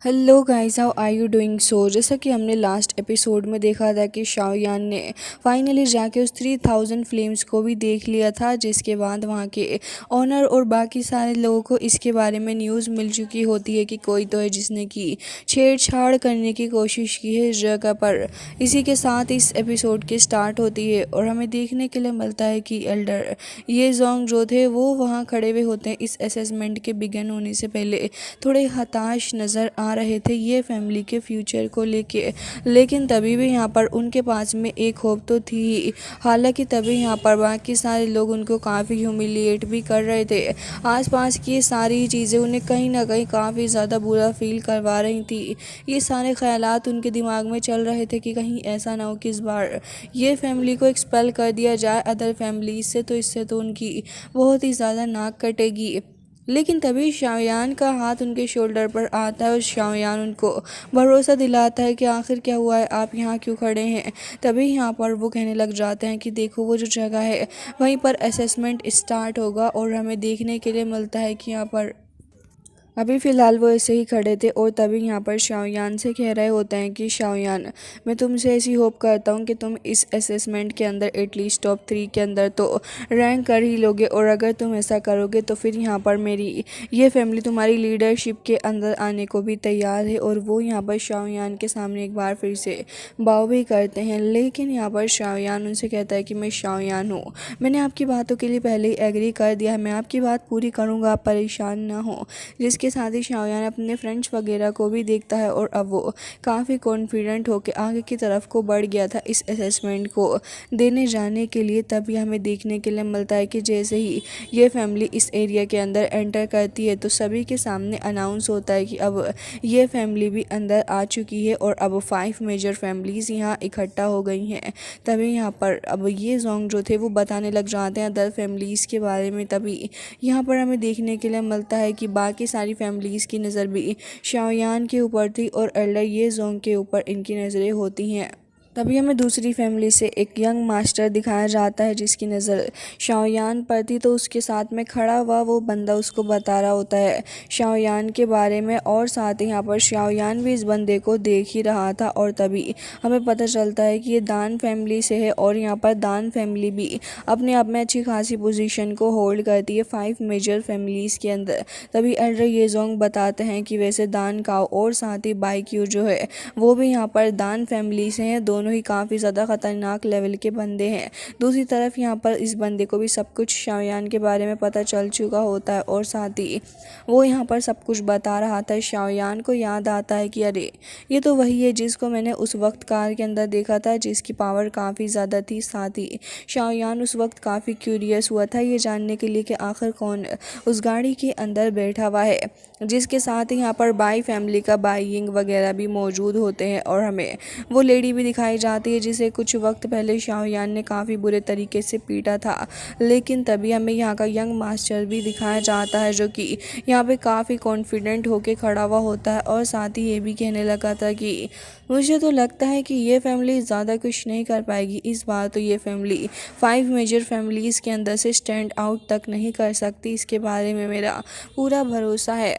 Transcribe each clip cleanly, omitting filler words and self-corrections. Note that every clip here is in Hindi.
Hello guys, how are you doing? जैसा कि हमने लास्ट एपिसोड में देखा था कि शाओयान ने फाइनली जाके उस 3000 फ्लेम्स को भी देख लिया था, जिसके बाद वहाँ के ऑनर और बाकी सारे लोगों को इसके बारे में न्यूज़ मिल चुकी होती है कि कोई तो है जिसने की छेड़छाड़ करने की कोशिश की है इस जगह पर। इसी के साथ इस एपिसोड की स्टार्ट होती है और हमें देखने के लिए मिलता है कि एल्डर ये जोंग जो थे वो वहाँ खड़े हुए होते हैं इस असेसमेंट के बिगन होने से पहले। थोड़े हताश नज़र आ रहे थे ये फैमिली के फ्यूचर को लेके, लेकिन तभी भी यहाँ पर उनके पास में एक होप तो थी ही। हालांकि तभी यहाँ पर बाकी सारे लोग उनको काफ़ी ह्यूमिलिएट भी कर रहे थे। आसपास की सारी चीज़ें उन्हें कहीं ना कहीं काफ़ी ज़्यादा बुरा फील करवा रही थी। ये सारे ख्यालात उनके दिमाग में चल रहे थे कि कहीं ऐसा ना हो कि इस बार ये फैमिली को एक्सपेल कर दिया जाए अदर फैमिलीज से, तो इससे तो उनकी बहुत ही ज़्यादा नाक कटेगी। लेकिन तभी शाओयान का हाथ उनके शोल्डर पर आता है और शाओयान उनको भरोसा दिलाता है कि आखिर क्या हुआ है, आप यहाँ क्यों खड़े हैं। तभी यहाँ पर वो कहने लग जाते हैं कि देखो वो जो जगह है वहीं पर असेसमेंट स्टार्ट होगा, और हमें देखने के लिए मिलता है कि यहाँ पर अभी फ़िलहाल वो ऐसे ही खड़े थे। और तभी यहाँ पर शाओयान से कह रहे होते हैं कि शाओयान, मैं तुमसे ऐसी होप करता हूँ कि तुम इस असेसमेंट के अंदर एटलीस्ट टॉप 3 के अंदर तो रैंक कर ही लोगे, और अगर तुम ऐसा करोगे तो फिर यहाँ पर मेरी ये फैमिली तुम्हारी लीडरशिप के अंदर आने को भी तैयार है। और वो यहाँ पर शाओयान के सामने एक बार फिर से बाव भी करते हैं। लेकिन यहाँ पर शाओयान उनसे कहता है कि मैं शाओयान हूँ, मैंने आपकी बातों के लिए पहले ही एग्री कर दिया है, मैं आपकी बात पूरी करूँगा, आप परेशान ना हो। जिसके साथ ही शाओयान अपने फ्रेंड्स वगैरह को भी देखता है और अब वो काफ़ी कॉन्फिडेंट होकर आगे की तरफ को बढ़ गया था इस असेसमेंट को देने जाने के लिए। तभी हमें देखने के लिए मिलता है कि जैसे ही ये फैमिली इस एरिया के अंदर एंटर करती है तो सभी के सामने अनाउंस होता है कि अब ये फैमिली भी अंदर आ चुकी है और अब 5 मेजर फैमिलीज़ यहाँ इकट्ठा हो गई हैं। तभी यहाँ पर अब ये जोंग जो थे वो बताने लग जाते हैं अदर फैमिलीज़ के बारे में। तभी यहाँ पर हमें देखने के लिए मिलता है कि बाकी सारी फैमिलीज़ की नज़र भी शाओयान के ऊपर थी और एल्डर ये जोंग के ऊपर इनकी नज़रें होती हैं। तभी हमें दूसरी फैमिली से एक यंग मास्टर दिखाया जाता है जिसकी नज़र शाओयान पर थी, तो उसके साथ में खड़ा हुआ वो बंदा उसको बता रहा होता है शाओयान के बारे में, और साथ ही यहाँ पर शाओयान भी इस बंदे को देख ही रहा था। और तभी हमें पता चलता है कि ये दान फैमिली से है और यहाँ पर दान फैमिली भी अपने आप में अच्छी खासी पोजीशन को होल्ड करती है 5 मेजर फैमिलीज़ के अंदर। तभी एल्डर ये जोंग बताते हैं कि वैसे दान काओ और साथ ही बाईक्यू जो है वो भी यहाँ पर दान फैमिली से हैं, दोनों ही काफ़ी ज़्यादा ख़तरनाक लेवल के बंदे हैं। दूसरी तरफ यहाँ पर इस बंदे को भी सब कुछ शाओयान के बारे में पता चल चुका होता है और साथ ही वो यहाँ पर सब कुछ बता रहा था। शाओयान को याद आता है कि अरे ये तो वही है जिसको मैंने उस वक्त कार के अंदर देखा था, जिसकी पावर काफ़ी ज़्यादा थी। साथ ही शाओयान उस वक्त काफ़ी क्यूरियस हुआ था ये जानने के लिए कि आखिर कौन उस गाड़ी के अंदर बैठा हुआ है, जिसके साथ ही यहाँ पर बाई फैमिली का बाइंग वगैरह भी मौजूद होते हैं। और हमें वो लेडी भी दिखाई जाती है जिसे कुछ वक्त पहले शाओयान ने काफ़ी बुरे तरीके से पीटा था। लेकिन तभी हमें यहाँ का यंग मास्टर भी दिखाया जाता है जो कि यहाँ पे काफ़ी कॉन्फिडेंट होके खड़ा हुआ होता है और साथ ही ये भी कहने लगा था कि मुझे तो लगता है कि ये फैमिली ज़्यादा कुछ नहीं कर पाएगी इस बार, तो ये फैमिली 5 मेजर फैमिलीज़ के अंदर से स्टैंड आउट तक नहीं कर सकती, इसके बारे में मेरा पूरा भरोसा है।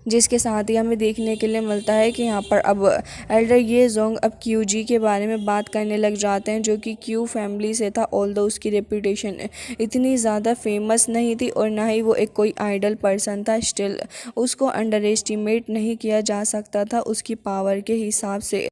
जिसके साथ ही हमें देखने के लिए मिलता है कि यहाँ पर अब एल्डर ये जोंग अब क्यूजी के बारे में बात करने लग जाते हैं जो कि क्यू फैमिली से था। ऑल्दो उसकी रेपुटेशन इतनी ज़्यादा फेमस नहीं थी और ना ही वो एक कोई आइडल पर्सन था, स्टिल उसको अंडर एस्टिमेट नहीं किया जा सकता था उसकी पावर के हिसाब से।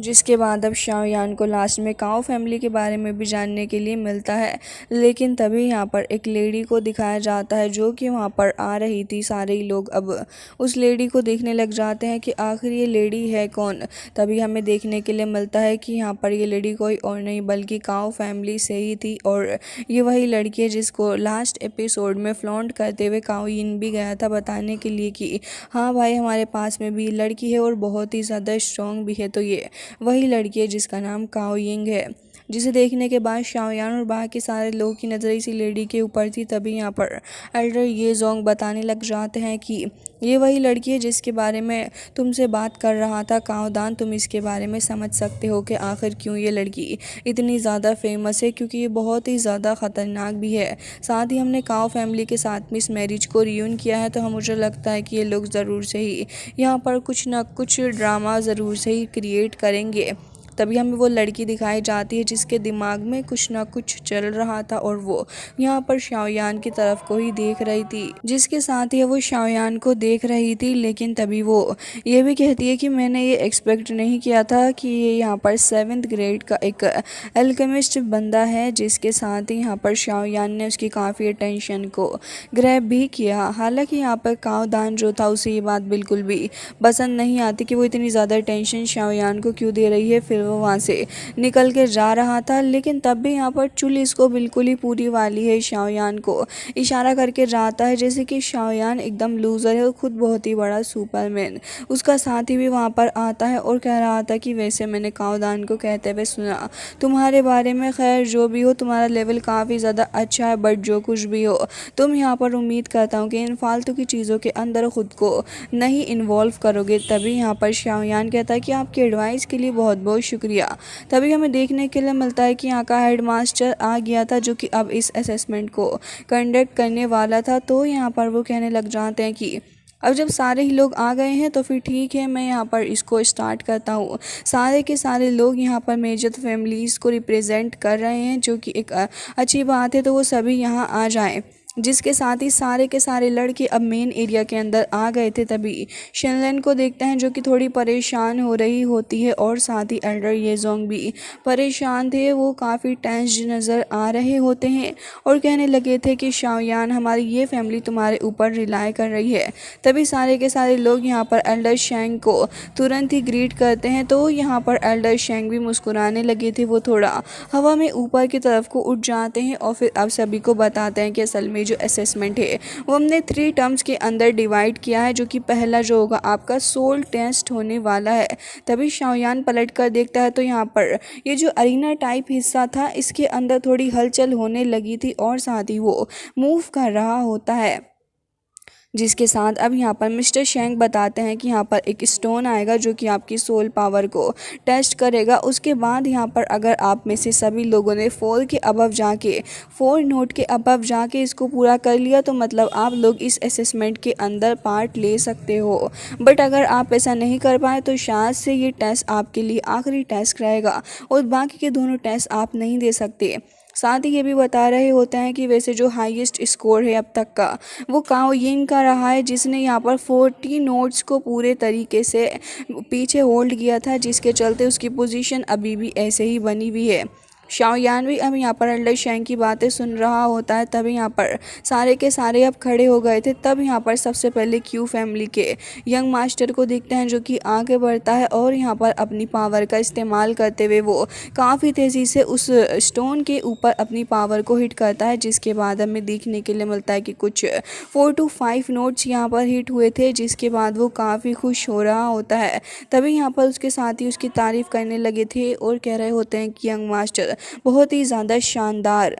जिसके बाद अब शाओयान को लास्ट में काओ फैमिली के बारे में भी जानने के लिए मिलता है। लेकिन तभी यहाँ पर एक लेडी को दिखाया जाता है जो कि वहाँ पर आ रही थी। सारे ही लोग अब उस लेडी को देखने लग जाते हैं कि आखिर ये लेडी है कौन। तभी हमें देखने के लिए मिलता है कि यहाँ पर ये लेडी कोई और नहीं बल्कि काओ फैमिली से ही थी, और ये वही लड़की है जिसको लास्ट एपिसोड में फ्लॉन्ट करते हुए काओ यिन भी गया था बताने के लिए कि हाँ भाई हमारे पास में भी लड़की है और बहुत ही ज़्यादा स्ट्रॉन्ग भी है। तो ये वही लड़की है जिसका नाम काओ यिंग है। जिसे देखने के बाद शाओयान और बाकी सारे लोग की नज़र इसी लेडी के ऊपर थी। तभी यहाँ पर एल्डर ये जोंग बताने लग जाते हैं कि ये वही लड़की है जिसके बारे में तुमसे बात कर रहा था काओदान। तुम इसके बारे में समझ सकते हो कि आखिर क्यों ये लड़की इतनी ज़्यादा फेमस है, क्योंकि ये बहुत ही ज़्यादा ख़तरनाक भी है। साथ ही हमने काओ फैमिली के साथ में इस मैरिज को रियून किया है, तो मुझे लगता है कि ये लोग ज़रूर से ही यहाँ पर कुछ ना कुछ ड्रामा ज़रूर से ही क्रिएट करेंगे। तभी हमें वो लड़की दिखाई जाती है जिसके दिमाग में कुछ ना कुछ चल रहा था और वो यहाँ पर शाओयान की तरफ को ही देख रही थी, जिसके साथ ही वो शाओयान को देख रही थी। लेकिन तभी वो ये भी कहती है कि मैंने ये एक्सपेक्ट नहीं किया था कि ये यहाँ पर 7th ग्रेड का एक अल्केमिस्ट बंदा है, जिसके साथ ही यहाँ पर शाओयान ने उसकी काफ़ी अटेंशन को ग्रैब भी किया। हालांकि यहाँ पर काओदान जो था उसे ये बात बिल्कुल भी पसंद नहीं आती कि वो इतनी ज़्यादा अटेंशन शाओयान को क्यों दे रही है। फिर वो वहाँ से निकल के जा रहा था, लेकिन तब भी यहाँ पर चुल इसको बिल्कुल ही पूरी वाली है। शाओयान को इशारा करके जाता है जैसे कि शाओयान एकदम लूज़र है और खुद बहुत ही बड़ा सुपरमैन। उसका साथी भी वहाँ पर आता है और कह रहा था कि वैसे मैंने काओदान को कहते हुए सुना तुम्हारे बारे में, खैर जो भी हो तुम्हारा लेवल काफ़ी ज़्यादा अच्छा है, बट जो कुछ भी हो तुम यहाँ पर उम्मीद करता हूँ कि इन फालतू की चीज़ों के अंदर खुद को नहीं इन्वॉल्व करोगे। तभी यहाँ पर शाओयान कहता है कि आपकी एडवाइस के लिए बहुत बहुत शुक्रिया। तभी हमें देखने के लिए मिलता है कि यहाँ का हेड मास्टर आ गया था, जो कि अब इस असेसमेंट को कंडक्ट करने वाला था। तो यहाँ पर वो कहने लग जाते हैं कि अब जब सारे ही लोग आ गए हैं तो फिर ठीक है, मैं यहाँ पर इसको स्टार्ट करता हूँ। सारे के सारे लोग यहाँ पर मेजर फैमिलीज़ को रिप्रेजेंट कर रहे हैं, जो कि एक अच्छी बात है, तो वो सभी यहाँ आ जाएं। जिसके साथ ही सारे के सारे लड़के अब मेन एरिया के अंदर आ गए थे। तभी शिनलैन को देखते हैं जो कि थोड़ी परेशान हो रही होती है, और साथ ही एल्डर येजोंग भी परेशान थे। वो काफ़ी टेंस नज़र आ रहे होते हैं और कहने लगे थे कि शाओयान हमारी ये फैमिली तुम्हारे ऊपर रिलाई कर रही है। तभी सारे के सारे लोग यहाँ पर एल्डर शेंग को तुरंत ही ग्रीट करते हैं। तो यहाँ पर एल्डर शेंग भी मुस्कुराने लगे थे। वो थोड़ा हवा में ऊपर की तरफ को उठ जाते हैं और फिर अब सभी को बताते हैं कि असल में जो असेसमेंट है वो हमने 3 टर्म्स के अंदर डिवाइड किया है, जो कि पहला जो होगा आपका सोल टेस्ट होने वाला है। तभी शाओयान पलट कर देखता है तो यहाँ पर ये जो अरीना टाइप हिस्सा था इसके अंदर थोड़ी हलचल होने लगी थी और साथ ही वो मूव कर रहा होता है, जिसके साथ अब यहाँ पर मिस्टर शेंग बताते हैं कि यहाँ पर एक स्टोन आएगा जो कि आपकी सोल पावर को टेस्ट करेगा। उसके बाद यहाँ पर अगर आप में से सभी लोगों ने 4 नोट के अबव जाके इसको पूरा कर लिया तो मतलब आप लोग इस असेसमेंट के अंदर पार्ट ले सकते हो। बट अगर आप ऐसा नहीं कर पाए तो शायद से ये टेस्ट आपके लिए आखिरी टेस्ट रहेगा और बाकी के दोनों टेस्ट आप नहीं दे सकते। साथ ही ये भी बता रहे होते हैं कि वैसे जो हाईएस्ट स्कोर है अब तक का वो काओ यिंग का रहा है, जिसने यहाँ पर 40 नोट्स को पूरे तरीके से पीछे होल्ड किया था, जिसके चलते उसकी पोजीशन अभी भी ऐसे ही बनी हुई है। शाओयान भी अब यहाँ पर एल्डर शेंग की बातें सुन रहा होता है। तभी यहाँ पर सारे के सारे अब खड़े हो गए थे। तब यहाँ पर सबसे पहले क्यू फैमिली के यंग मास्टर को देखते हैं जो कि आगे बढ़ता है और यहाँ पर अपनी पावर का इस्तेमाल करते हुए वो काफ़ी तेज़ी से उस स्टोन के ऊपर अपनी पावर को हिट करता है, जिसके बाद हमें देखने के लिए मिलता है कि कुछ 4 to 5 नोट्स यहाँ पर हिट हुए थे, जिसके बाद वो काफ़ी खुश हो रहा होता है। तभी यहाँ पर उसके साथ ही उसकी तारीफ़ करने लगे थे और कह रहे होते हैं कि यंग मास्टर बहुत ही ज़्यादा शानदार।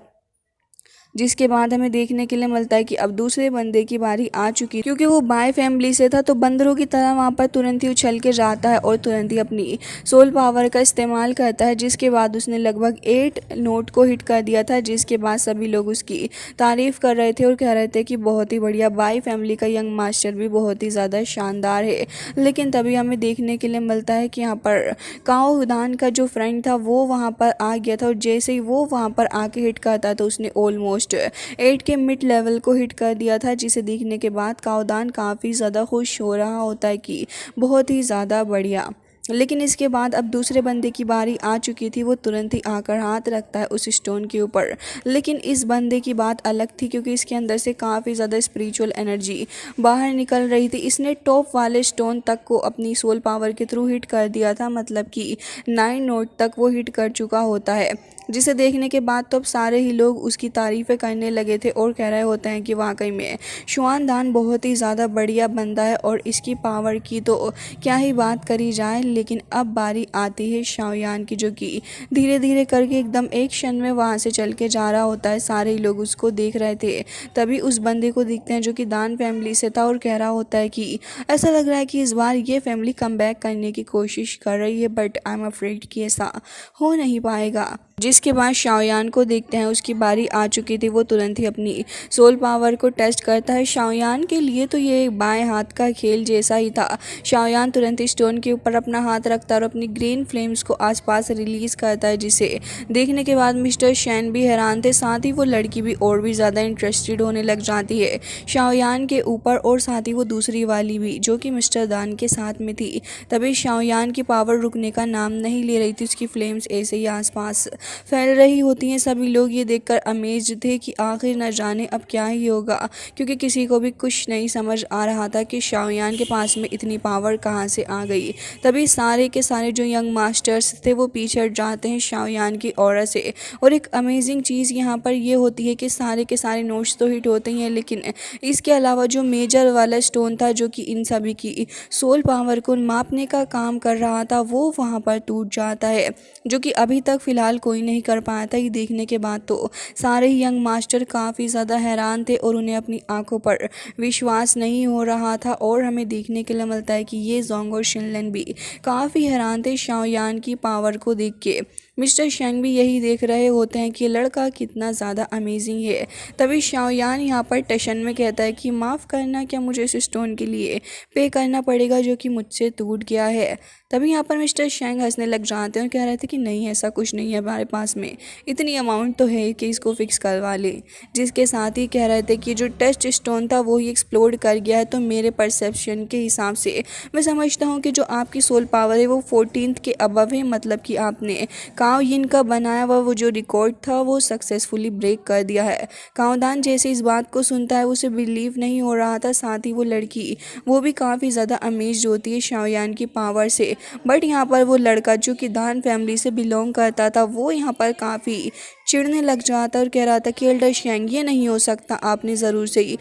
जिसके बाद हमें देखने के लिए मिलता है कि अब दूसरे बंदे की बारी आ चुकी है, क्योंकि वो बाय फैमिली से था तो बंदरों की तरह वहाँ पर तुरंत ही उछल के जाता है और तुरंत ही अपनी सोल पावर का इस्तेमाल करता है, जिसके बाद उसने लगभग 8 नोट को हिट कर दिया था। जिसके बाद सभी लोग उसकी तारीफ़ कर रहे थे और कह रहे थे कि बहुत ही बढ़िया, बाय फैमिली का यंग मास्टर भी बहुत ही ज़्यादा शानदार है। लेकिन तभी हमें देखने के लिए मिलता है कि यहाँ पर काओदान का जो फ्रेंड था वो वहाँ पर आ गया था और जैसे ही वो वहाँ पर आके हिट करता तो उसने ऑलमोस्ट 8 के मिड लेवल को हिट कर दिया था, जिसे देखने के बाद काओदान काफ़ी ज़्यादा खुश हो रहा होता है कि बहुत ही ज़्यादा बढ़िया। लेकिन इसके बाद अब दूसरे बंदे की बारी आ चुकी थी। वो तुरंत ही आकर हाथ रखता है उस स्टोन के ऊपर। लेकिन इस बंदे की बात अलग थी, क्योंकि इसके अंदर से काफ़ी ज़्यादा स्पिरिचुअल एनर्जी बाहर निकल रही थी। इसने टॉप वाले स्टोन तक को अपनी सोल पावर के थ्रू हिट कर दिया था, मतलब कि 9 नोट तक वो हिट कर चुका होता है, जिसे देखने के बाद तो अब सारे ही लोग उसकी तारीफ़ें करने लगे थे और कह रहे होते हैं कि वाकई में शुआनदान बहुत ही ज़्यादा बढ़िया बंदा है और इसकी पावर की तो क्या ही बात करी जाए। लेकिन अब बारी आती है शाओयान की, जो कि धीरे धीरे करके एकदम एक क्षण में वहाँ से चल के जा रहा होता है। सारे ही लोग उसको देख रहे थे, तभी उस बंदे को देखते हैं जो कि दान फैमिली से था और कह रहा होता है कि ऐसा लग रहा है कि इस बार ये फैमिली कम बैक करने की कोशिश कर रही है, बट आई एम अफ्रेड कि ऐसा हो नहीं पाएगा। जिसके बाद शाओयान को देखते हैं उसकी बारी आ चुकी थी, वो तुरंत ही अपनी सोल पावर को टेस्ट करता है। शाओयान के लिए तो ये एक बाएं हाथ का खेल जैसा ही था। शाओयान तुरंत ही स्टोन के ऊपर अपना हाथ रखता है और अपनी ग्रीन फ्लेम्स को आसपास रिलीज करता है, जिसे देखने के बाद मिस्टर शैन भी हैरान थे। साथ ही वो लड़की भी और भी ज़्यादा इंटरेस्टेड होने लग जाती है शाओयान के ऊपर, और साथ ही वो दूसरी वाली भी जो कि मिस्टर दान के साथ में थी। तभी शाओयान की पावर रुकने का नाम नहीं ले रही थी, उसकी फ्लेम्स ऐसे ही आसपास फैल रही होती हैं। सभी लोग ये देखकर अमेज्ड थे कि आखिर न जाने अब क्या ही होगा, क्योंकि किसी को भी कुछ नहीं समझ आ रहा था कि शाओयान के पास में इतनी पावर कहाँ से आ गई। तभी सारे के सारे जो यंग मास्टर्स थे वो पीछे हट जाते हैं शाओयान की ऑरा से। और एक अमेजिंग चीज़ यहाँ पर ये होती है कि सारे के सारे नोट्स तो हिट होते ही हैं, लेकिन इसके अलावा जो मेजर वाला स्टोन था जो कि इन सभी की सोल पावर को मापने का काम कर रहा था, वो वहाँ पर टूट जाता है, जो कि अभी तक फ़िलहाल कोई नहीं कर पाया था। ये देखने के बाद तो सारे ही यंग मास्टर काफ़ी ज़्यादा हैरान थे और उन्हें अपनी आंखों पर विश्वास नहीं हो रहा था। और हमें देखने के लिए मिलता है कि ये जोंग और शिनलन भी काफ़ी हैरान थे शाओयान की पावर को देख के। मिस्टर शेंग भी यही देख रहे होते हैं कि ये लड़का कितना ज़्यादा अमेजिंग है। तभी शाओयान यहाँ पर टेंशन में कहता है कि माफ़ करना, क्या मुझे इस स्टोन के लिए पे करना पड़ेगा जो कि मुझसे टूट गया है। तभी यहाँ पर मिस्टर शेंग हंसने लग जाते हैं और कह रहे थे कि नहीं, ऐसा कुछ नहीं है, हमारे पास में इतनी अमाउंट तो है कि इसको फिक्स करवा ले। जिसके साथ ही कह रहे थे कि जो टेस्ट स्टोन था वो ही एक्सप्लोड कर गया है, तो मेरे परसेप्शन के हिसाब से मैं समझता हूँ कि जो आपकी सोल पावर है वो 14th के अबव है, मतलब कि आपने काओ यिन का बनाया हुआ वो जो रिकॉर्ड था वो सक्सेसफुली ब्रेक कर दिया है। काओदान जैसे इस बात को सुनता है उसे बिलीव नहीं हो रहा था। साथ ही वो लड़की वो भी काफ़ी ज़्यादा अमेज्ड होती है शाओयान की पावर से। बट यहाँ पर वो लड़का जो कि दान फैमिली से बिलोंग करता था वो यहाँ पर काफ़ी चिढ़ने लग जाता और कह रहा था कि एल्डर शेंग, ये नहीं हो सकता, आपने ज़रूर से ही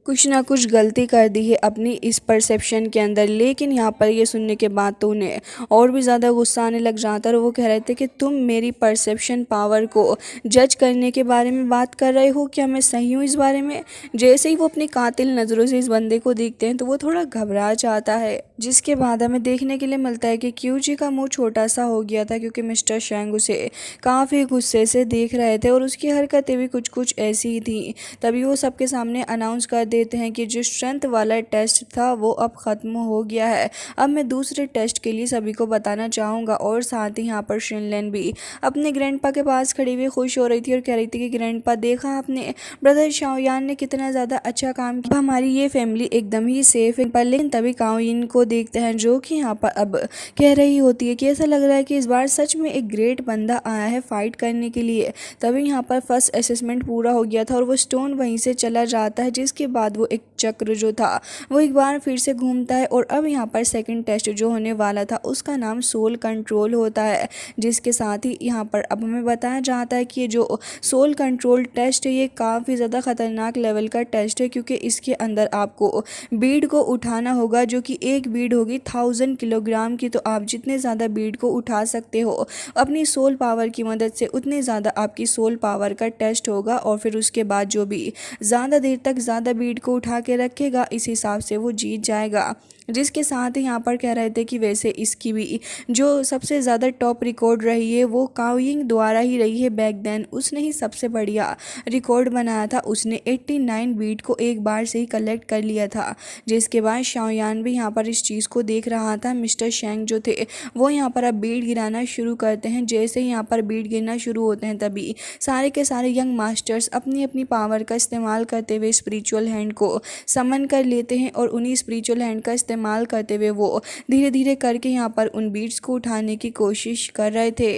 कुछ ना कुछ गलती कर दी है अपनी इस परसेप्शन के अंदर। लेकिन यहाँ पर ये सुनने के बाद तो उन्हें और भी ज़्यादा गुस्सा आने लग जाता और वो कह रहे थे कि तुम मेरी परसेप्शन पावर को जज करने के बारे में बात कर रहे हो, क्या मैं सही हूँ इस बारे में। जैसे ही वो अपनी कातिल नज़रों से इस बंदे को देखते हैं तो वो थोड़ा घबरा जाता है। जिसके बाद हमें देखने के लिए मिलता है कि क्यूजी का मुँह छोटा सा हो गया था, क्योंकि मिस्टर शेंग उसे काफ़ी गुस्से से देख रहे थे और उसकी हरकतें भी कुछ कुछ ऐसी ही थी। तभी वो सबके सामने अनाउंस कर देते हैं कि जो स्ट्रेंथ वाला टेस्ट था वो अब ख़त्म हो गया है। अब मैं दूसरे टेस्ट के लिए सभी को बताना चाहूँगा। और साथ ही यहाँ पर शिनलैन भी अपने ग्रैंडपा के पास खड़ी हुई खुश हो रही थी और कह रही थी कि ग्रैंडपा, देखा आपने ब्रदर शाओयान ने कितना ज़्यादा अच्छा काम किया, हमारी ये फैमिली एकदम ही सेफ है। पर लेकिन तभी काओयिन को देखते हैं जो कि यहाँ पर अब कह रही होती है कि ऐसा लग रहा है कि इस बार सच में एक ग्रेट बंदा आया है फाइट करने के लिए। तभी यहाँ पर फर्स्ट असेसमेंट पूरा हो गया था और वो स्टोन वहीं से चला जाता है। जिसके बाद वो एक चक्र जो था वो एक बार फिर से घूमता है और अब यहाँ पर सेकंड टेस्ट जो होने वाला था उसका नाम सोल कंट्रोल होता है। जिसके साथ ही यहाँ पर अब हमें बताया जाता है कि ये जो सोल कंट्रोल टेस्ट है ये काफ़ी ज़्यादा ख़तरनाक लेवल का टेस्ट है, क्योंकि इसके अंदर आपको बीड को उठाना होगा, जो कि एक बीड होगी 1000 किलोग्राम की। तो आप जितने ज़्यादा बीड को उठा सकते हो अपनी सोल पावर की मदद से, उतने ज़्यादा आपकी सोल पावर का टेस्ट होगा। और फिर उसके बाद जो भी ज़्यादा देर तक ज़्यादा बीड को उठा के रखेगा इस हिसाब से वो जीत जाएगा। जिसके साथ ही यहाँ पर कह रहे थे कि वैसे इसकी भी जो सबसे ज़्यादा टॉप रिकॉर्ड रही है वो काओयिंग द्वारा ही रही है बैक देन। उसने ही सबसे बढ़िया रिकॉर्ड बनाया था, उसने 89 बीट को एक बार से ही कलेक्ट कर लिया था। जिसके बाद शाओयान भी यहाँ पर इस चीज़ को देख रहा था। मिस्टर शेंग जो थे वो यहाँ पर अब बीट गिराना शुरू करते हैं। जैसे ही यहाँ पर बीट गिरना शुरू होते हैं तभी सारे के सारे यंग मास्टर्स अपनी अपनी पावर का इस्तेमाल करते हुए स्पिरिचुअल हैंड को समन कर लेते हैं और उन्हीं स्पिरिचुअल हैंड का इस्तेमाल करते हुए वो धीरे धीरे करके यहाँ पर उन बीट्स को उठाने की कोशिश कर रहे थे।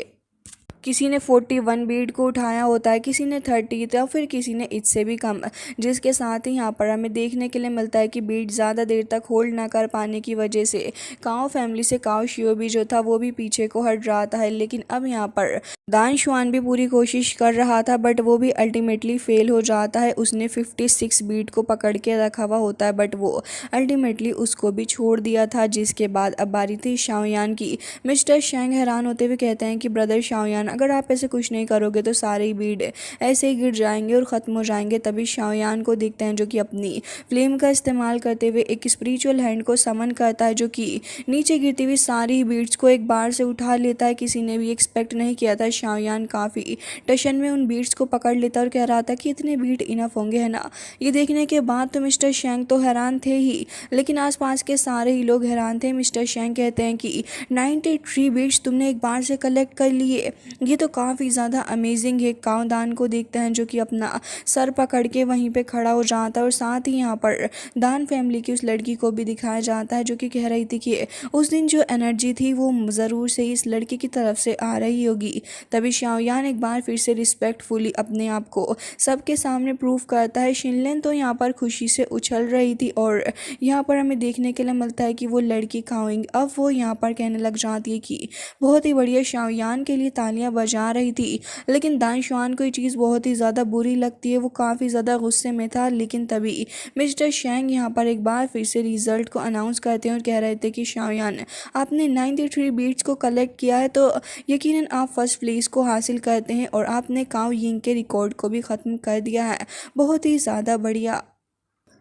किसी ने 41 बीट को उठाया होता है, किसी ने 30 या फिर किसी ने इससे भी कम। जिसके साथ ही यहाँ पर हमें देखने के लिए मिलता है कि बीट ज़्यादा देर तक होल्ड ना कर पाने की वजह से काओ फैमिली से काओ शियोबी जो था वो भी पीछे को हट रहा था। लेकिन अब यहाँ पर दान शुआन भी पूरी कोशिश कर रहा था बट वो भी अल्टीमेटली फेल हो जाता है। उसने 56 बीट को पकड़ के रखा हुआ होता है बट वो अल्टीमेटली उसको भी छोड़ दिया था। जिसके बाद अब बारी थी शाओयान की। मिस्टर शैंग हैरान होते हुए कहते हैं कि ब्रदर शाओयान, अगर आप ऐसे कुछ नहीं करोगे तो सारे ही बीट ऐसे ही गिर जाएंगे और ख़त्म हो जाएंगे। तभी शाओयान को देखते हैं जो कि अपनी फ्लेम का इस्तेमाल करते हुए एक स्पिरिचुअल हैंड को समन करता है जो कि नीचे गिरती हुई सारी बीट्स को एक बार से उठा लेता है। किसी ने भी एक्सपेक्ट नहीं किया था। शाओयान काफ़ी टशन में उन बीट्स को पकड़ लेता और कह रहा था कि इतने बीट इनफ होंगे, है ना। ये देखने के बाद तो मिस्टर शैंग तो हैरान थे ही, लेकिन आसपास के सारे ही लोग हैरान थे। मिस्टर शैंग कहते हैं कि 93 बीट्स तुमने एक बार से कलेक्ट कर लिए, ये तो काफ़ी ज़्यादा अमेजिंग है। कावदान को देखते हैं जो कि अपना सर पकड़ के वहीं पे खड़ा हो जाता है और साथ ही यहाँ पर दान फैमिली की उस लड़की को भी दिखाया जाता है जो कि कह रही थी कि उस दिन जो एनर्जी थी वो ज़रूर से इस लड़की की तरफ से आ रही होगी। तभी शाओयान एक बार फिर से रिस्पेक्टफुली अपने आप को सबके सामने प्रूव करता है। शिनलेन तो यहाँ पर खुशी से उछल रही थी और यहाँ पर हमें देखने के लिए मिलता है कि वो लड़की खाओइंग अब वो यहाँ पर कहने लग जाती है कि बहुत ही बढ़िया, शाओयान के लिए तालियां बजा रही थी। लेकिन दान शुआन को ये चीज़ बहुत ही ज़्यादा बुरी लगती है, वो काफ़ी ज़्यादा गुस्से में था। लेकिन तभी मिस्टर शैंग यहाँ पर एक बार फिर से रिजल्ट को अनाउंस करते हैं और कह रहे थे कि शाओयान, आपने 93 बीट्स को कलेक्ट किया है तो यकीनन आप फर्स्ट प्लेस को हासिल करते हैं और आपने काओ यिंग के रिकॉर्ड को भी ख़त्म कर दिया है। बहुत ही ज़्यादा बढ़िया।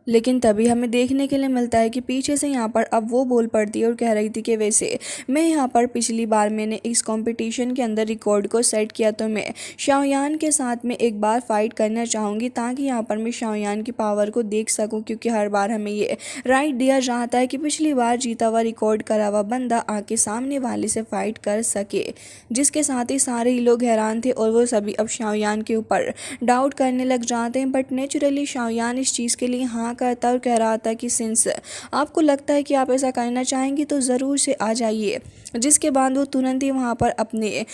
लेकिन तभी हमें देखने के लिए मिलता है कि पीछे से यहाँ पर अब वो बोल पड़ती है और कह रही थी कि वैसे मैं यहाँ पर पिछली बार मैंने इस कंपटीशन के अंदर रिकॉर्ड को सेट किया तो मैं शाओयान के साथ में एक बार फाइट करना चाहूँगी ताकि यहाँ पर मैं शाओयान की पावर को देख सकूँ, क्योंकि हर बार हमें ये राइट दिया जाता है कि पिछली बार जीता हुआ रिकॉर्ड करा हुआ बंदा आके सामने वाले से फाइट कर सके। जिसके साथ ही सारे ही लोग हैरान थे और वो सभी अब शाओयान के ऊपर डाउट करने लग जाते हैं। बट नेचुरली शाओयान इस चीज़ के लिए हाँ करता और कह रहा था कि सिंस आपको लगता है कि आप ऐसा करना चाहेंगे तो ज़रूर से आ जाइए। जिसके बाद वो तुरंत ही वहाँ पर अपने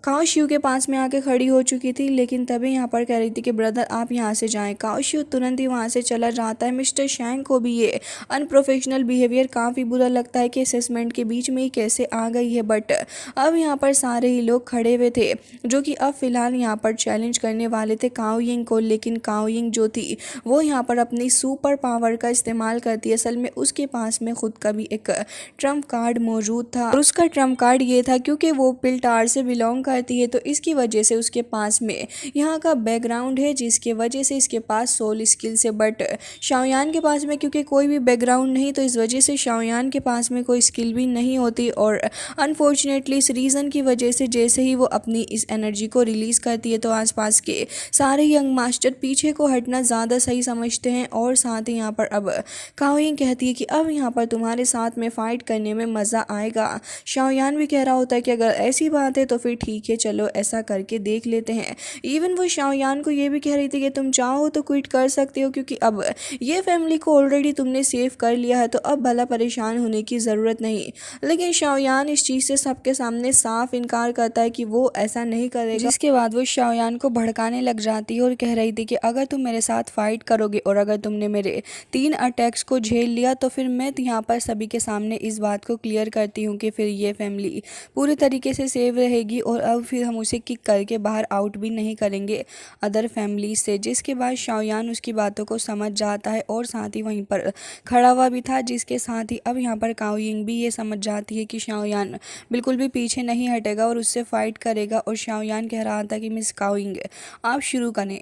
काओ शिव के पास में आके खड़ी हो चुकी थी। लेकिन तभी यहाँ पर कह रही थी कि ब्रदर आप यहाँ से जाएं। काओ शिव तुरंत ही वहाँ से चला जाता है। मिस्टर शैंग को भी ये अनप्रोफेशनल बिहेवियर काफ़ी बुरा लगता है कि असेसमेंट के बीच में ही कैसे आ गई है। बट अब यहाँ पर सारे ही लोग खड़े हुए थे जो कि अब फिलहाल यहाँ पर चैलेंज करने वाले थे काओ यिंग को। लेकिन काओ यिंग जो थी वो यहाँ पर अपनी सुपर पावर का इस्तेमाल करती है। असल में उसके पास में खुद का भी एक ट्रम्प कार्ड मौजूद था और उसका ट्रम्प कार्ड ये था क्योंकि वो पिलटार से बिलोंग करती है तो इसकी वजह से उसके पास में यहाँ का बैकग्राउंड है, जिसके वजह से इसके पास सोल स्किल्स है। बट शाओयान के पास में क्योंकि कोई भी बैकग्राउंड नहीं तो इस वजह से शाओयान के पास में कोई स्किल भी नहीं होती। और अनफॉर्चुनेटली इस रीज़न की वजह से जैसे ही वो अपनी इस एनर्जी को रिलीज़ करती है तो आसपास के सारे यंग मास्टर पीछे को हटना ज़्यादा सही समझते हैं। और साथ ही यहाँ पर अब काओ यिंग कहती है कि अब यहाँ पर तुम्हारे साथ में फ़ाइट करने में मज़ा आएगा। शाओयान भी कह रहा होता है कि अगर ऐसी बात है तो फिर ठीक है, चलो ऐसा करके देख लेते हैं। इवन वो शाओयान को ये भी कह रही थी कि तुम चाहो तो क्विट कर सकते हो क्योंकि अब ये फैमिली को ऑलरेडी तुमने सेव कर लिया है तो अब भला परेशान होने की ज़रूरत नहीं। लेकिन शाओयान इस चीज़ से सबके सामने साफ इनकार करता है कि वो ऐसा नहीं करेगा। जिसके बाद वो शाओयान को भड़काने लग जाती है और कह रही थी कि अगर तुम मेरे साथ फाइट करोगे और अगर तुमने मेरे 3 अटैक्स को झेल लिया तो फिर मैं यहाँ पर सभी के सामने इस बात को क्लियर करती हूँ कि फिर ये फैमिली पूरी तरीके से सेव रहेगी और अब फिर हम उसे किक करके बाहर आउट भी नहीं करेंगे अदर फैमिली से। जिसके बाद शाओयान उसकी बातों को समझ जाता है और साथ ही वहीं पर खड़ा हुआ भी था। जिसके साथ ही अब यहाँ पर काओ यिंग भी ये समझ जाती है कि शाओयान बिल्कुल भी पीछे नहीं हटेगा और उससे फाइट करेगा। और शाओयान कह रहा था कि मिस काओ यिंग आप शुरू करें।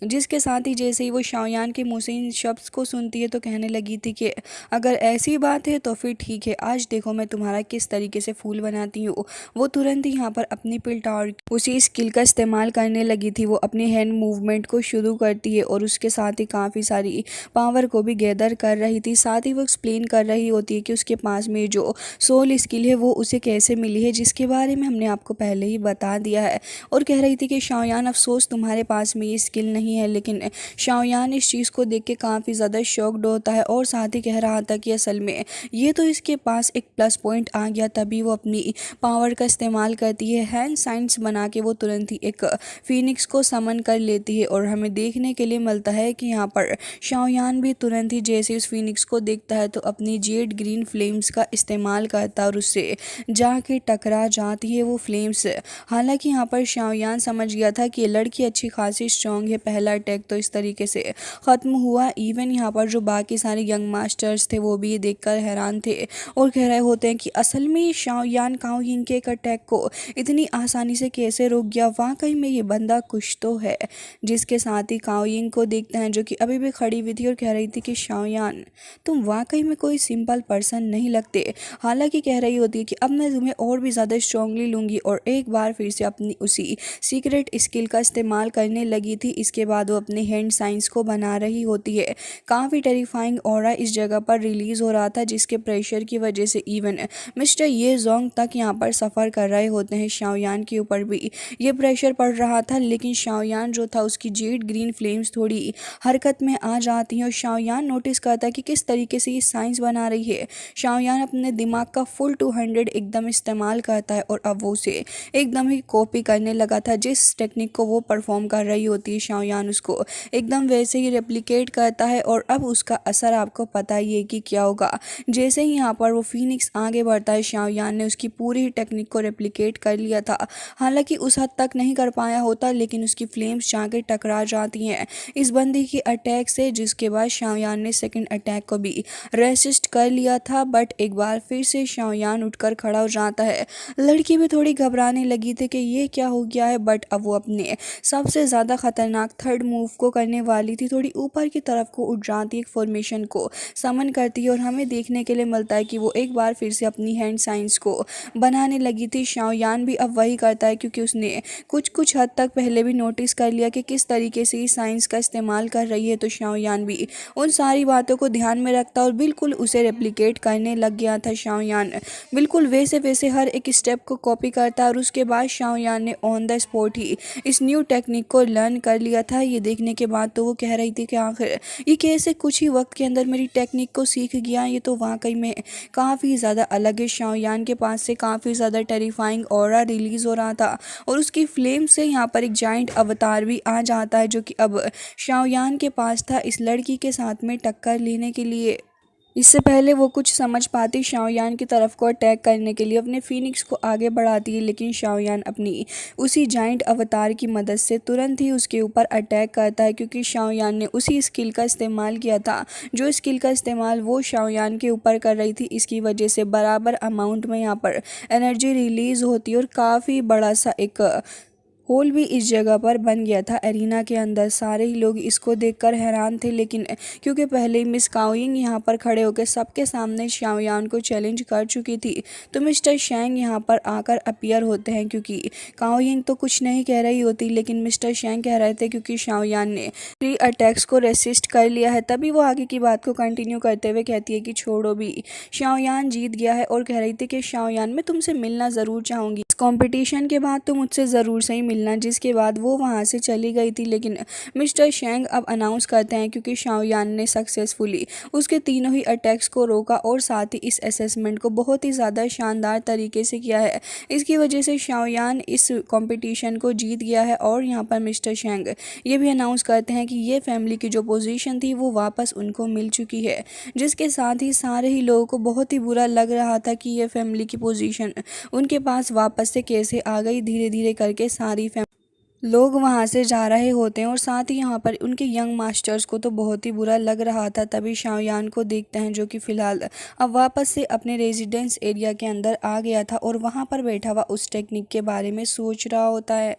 जिसके साथ ही जैसे ही वो शाओयान के मुँह से इन शब्द को सुनती है तो कहने लगी थी कि अगर ऐसी बात है तो फिर ठीक है, आज देखो मैं तुम्हारा किस तरीके से फूल बनाती हूँ। वो तुरंत ही यहाँ पर अपनी पिलटार उसी स्किल का इस्तेमाल करने लगी थी। वो अपने हैंड मूवमेंट को शुरू करती है और उसके साथ ही काफ़ी सारी पावर को भी गैदर कर रही थी। साथ ही वो एक्सप्लेन कर रही होती है कि उसके पास में जो सोल स्किल है वो उसे कैसे मिली है, जिसके बारे में हमने आपको पहले ही बता दिया है। और कह रही थी कि शाओयान अफसोस तुम्हारे पास में ये स्किल नहीं नहीं है, लेकिन शाओयान इस चीज़ को देख के काफ़ी ज़्यादा शॉक्ड होता है और साथ ही कह रहा था कि असल में ये तो इसके पास एक प्लस पॉइंट आ गया। तभी वो अपनी पावर का इस्तेमाल करती है, हैंड साइंस बना के वो तुरंत ही एक फिनिक्स को समन कर लेती है और हमें देखने के लिए मिलता है कि यहाँ पर शाओयान भी तुरंत ही जैसे उस फिनिक्स को देखता है तो अपनी जेड ग्रीन फ्लेम्स का इस्तेमाल करता है और उससे जाके टकरा जाती है वो फ्लेम्स। हालांकि यहाँ पर शाओयान समझ गया था कि ये लड़की अच्छी खासी स्ट्रॉन्ग है, पहला अटैक तो इस तरीके से ख़त्म हुआ। इवन यहाँ पर जो बाकी सारे यंग मास्टर्स थे वो भी ये देखकर हैरान थे और कह रहे होते हैं कि असल में शाओयान काओ यिंग के एक अटैक को इतनी आसानी से कैसे रोक गया, वाकई में ये बंदा कुछ तो है। जिसके साथ ही काओ यिंग को देखते हैं जो कि अभी भी खड़ी हुई थी और कह रही थी कि शाओयान तुम वाकई में कोई सिंपल पर्सन नहीं लगते। हालांकि कह रही होती है कि अब मैं तुम्हें और भी ज़्यादा स्ट्रांगली लूँगी और एक बार फिर से अपनी उसी सीक्रेट स्किल का इस्तेमाल करने लगी थी। इसके बाद वो अपने हैंड साइंस को बना रही होती है। काफ़ी टेरिफाइंग ऑरा इस जगह पर रिलीज़ हो रहा था जिसके प्रेशर की वजह से इवन मिस्टर ये जोंग तक यहाँ पर सफ़र कर रहे होते हैं। शाओयान के ऊपर भी ये प्रेशर पड़ रहा था, लेकिन शाओयान जो था उसकी जेड ग्रीन फ्लेम्स थोड़ी हरकत में आ जाती हैं और शाओयान नोटिस करता है कि किस तरीके से ये साइंस बना रही है। शाओयान अपने दिमाग का फुल 200 एकदम इस्तेमाल करता है और अब वो उसे एकदम ही कॉपी करने लगा था। जिस टेक्निक को वो परफॉर्म कर रही होती है शाओयान उसको एकदम वैसे ही रेप्लिकेट करता है और अब उसका असर आपको पता ही है कि क्या होगा। जैसे ही यहाँ पर वो फिनिक्स आगे बढ़ता है, शाओयान ने उसकी पूरी टेक्निक को रेप्लिकेट कर लिया था। हालांकि उस हद तक नहीं कर पाया होता, लेकिन उसकी फ्लेम्स जाके टकरा जाती हैं इस बंदी की अटैक से, जिसके बाद शाओयान ने सेकंड अटैक को भी रेसिस्ट कर लिया था। बट एक बार फिर से शाओयान उठकर खड़ा हो जाता है। लड़की भी थोड़ी घबराने लगी थी कि ये क्या हो गया है, बट अब वो अपने सबसे ज़्यादा खतरनाक थर्ड मूव को करने वाली थी। थोड़ी ऊपर की तरफ को उठ जाती है, एक फॉर्मेशन को समन करती है और हमें देखने के लिए मिलता है कि वो एक बार फिर से अपनी हैंड साइंस को बनाने लगी थी। शाओयान भी अब वही करता है क्योंकि उसने कुछ हद तक पहले भी नोटिस कर लिया कि किस तरीके से इस साइंस का इस्तेमाल कर रही है। तो शाओयान भी उन सारी बातों को ध्यान में रखता और बिल्कुल उसे रेप्लिकेट करने लग गया था। शाओयान बिल्कुल वैसे वैसे हर एक स्टेप को कॉपी करता और उसके बाद शाओयान ने ऑन द स्पॉट ही इस न्यू टेक्निक को लर्न कर लिया था। ये देखने के बाद तो वो कह रही थी कि आखिर ये कैसे कुछ ही वक्त के अंदर मेरी टेक्निक को सीख गया, ये तो वाकई में काफ़ी ज़्यादा अलग है। शाओयान के पास से काफ़ी ज़्यादा टेरिफाइंग ऑरा रिलीज़ हो रहा था और उसकी फ्लेम से यहाँ पर एक जाइंट अवतार भी आ जाता है जो कि अब शाओयान के पास था इस लड़की के साथ में टक्कर लेने के लिए। इससे पहले वो कुछ समझ पाती शाओयान की तरफ को अटैक करने के लिए अपने फिनिक्स को आगे बढ़ाती है, लेकिन शाओयान अपनी उसी जाइंट अवतार की मदद से तुरंत ही उसके ऊपर अटैक करता है क्योंकि शाओयान ने उसी स्किल का इस्तेमाल किया था जो स्किल का इस्तेमाल वो शाओयान के ऊपर कर रही थी। इसकी वजह से बराबर अमाउंट में यहाँ पर एनर्जी रिलीज़ होती है और काफ़ी बड़ा सा एक होल भी इस जगह पर बन गया था एरिना के अंदर। सारे ही लोग इसको देखकर हैरान थे, लेकिन क्योंकि पहले ही मिस काओ यिंग यहाँ पर खड़े होकर सबके सामने शाओयान को चैलेंज कर चुकी थी, तो मिस्टर शैंग यहाँ पर आकर अपीयर होते हैं क्योंकि काओ यिंग तो कुछ नहीं कह रही होती, लेकिन मिस्टर शैंग कह रहे थे क्योंकि शाओयान ने 3 अटैक्स को रेसिस्ट कर लिया है। तभी वो आगे की बात को कंटिन्यू करते हुए कहती है कि छोड़ो भी, शाओयान जीत गया है और कह रही थी कि शाओयान मैं तुमसे मिलना ज़रूर चाहूँगी, इस कॉम्पिटिशन के बाद तो मुझसे ज़रूर से ही मिलना। जिसके बाद वो वहाँ से चली गई थी, लेकिन मिस्टर शैंग अब अनाउंस करते हैं क्योंकि शाओयान ने सक्सेसफुली उसके तीनों ही अटैक्स को रोका और साथ ही इस असेसमेंट को बहुत ही ज़्यादा शानदार तरीके से किया है। इसकी वजह से शाओयान इस कंपटीशन को जीत गया है और यहाँ पर मिस्टर शैंग ये भी अनाउंस करते हैं कि ये फैमिली की जो पोजीशन थी वो वापस उनको मिल चुकी है। जिसके साथ ही सारे ही लोगों को बहुत ही बुरा लग रहा था कि ये फैमिली की पोजीशन उनके पास वापस से कैसे आ गई। धीरे धीरे करके सारी लोग वहाँ से जा रहे होते हैं और साथ ही यहाँ पर उनके यंग मास्टर्स को तो बहुत ही बुरा लग रहा था। तभी शाओयान को देखते हैं जो कि फ़िलहाल अब वापस से अपने रेजिडेंस एरिया के अंदर आ गया था और वहाँ पर बैठा हुआ उस टेक्निक के बारे में सोच रहा होता है।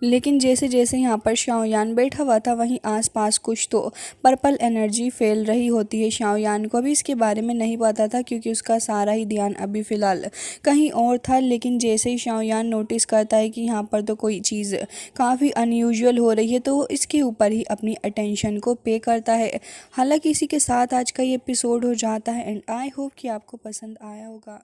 लेकिन जैसे जैसे यहाँ पर शाओयान बैठा हुआ था वहीं आसपास कुछ तो पर्पल एनर्जी फैल रही होती है। शाओयान को भी इसके बारे में नहीं पता था क्योंकि उसका सारा ही ध्यान अभी फ़िलहाल कहीं और था, लेकिन जैसे ही शाओयान नोटिस करता है कि यहाँ पर तो कोई चीज़ काफ़ी अनयूजुअल हो रही है तो वो इसके ऊपर ही अपनी अटेंशन को पे करता है। हालांकि इसी के साथ आज का ये एपिसोड हो जाता है एंड आई होप कि आपको पसंद आया होगा।